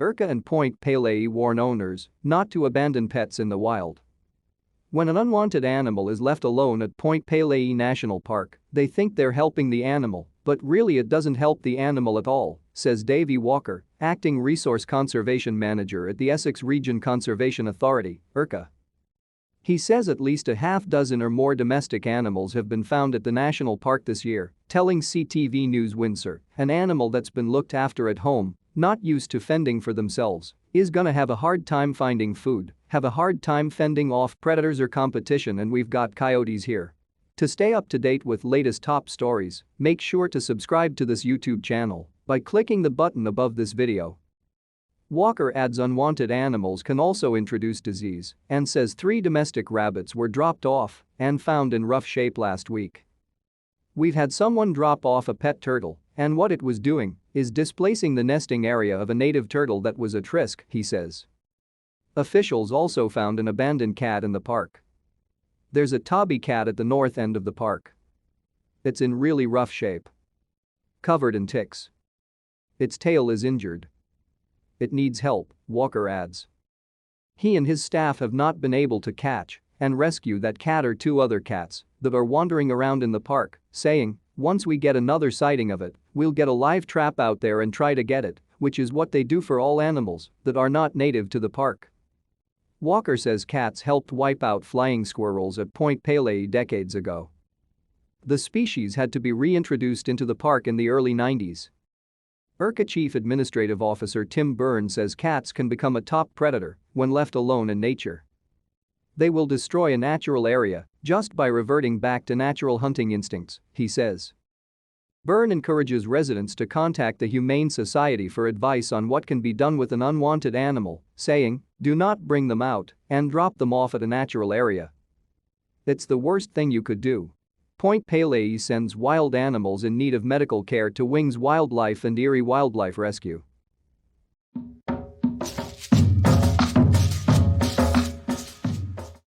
ERCA and Point Pelee warn owners not to abandon pets in the wild. When an unwanted animal is left alone at Point Pelee National Park, they think they're helping the animal, but really it doesn't help the animal at all, says Davie Walker, acting resource conservation manager at the Essex Region Conservation Authority, ERCA. He says at least a half dozen or more domestic animals have been found at the national park this year, telling CTV News Windsor, an animal that's been looked after at home, not used to fending for themselves, is gonna have a hard time finding food, have a hard time fending off predators or competition, and we've got coyotes here. To stay up to date with latest top stories, make sure to subscribe to this YouTube channel by clicking the button above this video. Walker adds unwanted animals can also introduce disease and says 3 domestic rabbits were dropped off and found in rough shape last week. We've had someone drop off a pet turtle, and what it was doing is displacing the nesting area of a native turtle that was at risk, he says. Officials also found an abandoned cat in the park. There's a tabby cat at the north end of the park. It's in really rough shape. Covered in ticks. Its tail is injured. It needs help, Walker adds. He and his staff have not been able to catch and rescue that cat or 2 other cats that are wandering around in the park, saying, once we get another sighting of it, we'll get a live trap out there and try to get it, which is what they do for all animals that are not native to the park. Walker says cats helped wipe out flying squirrels at Point Pelee decades ago. The species had to be reintroduced into the park in the early 90s. ERCA Chief Administrative Officer Tim Byrne says cats can become a top predator when left alone in nature. They will destroy a natural area just by reverting back to natural hunting instincts, he says. Byrne encourages residents to contact the Humane Society for advice on what can be done with an unwanted animal, saying, do not bring them out and drop them off at a natural area. It's the worst thing you could do. Point Pelee sends wild animals in need of medical care to Wings Wildlife and Erie Wildlife Rescue.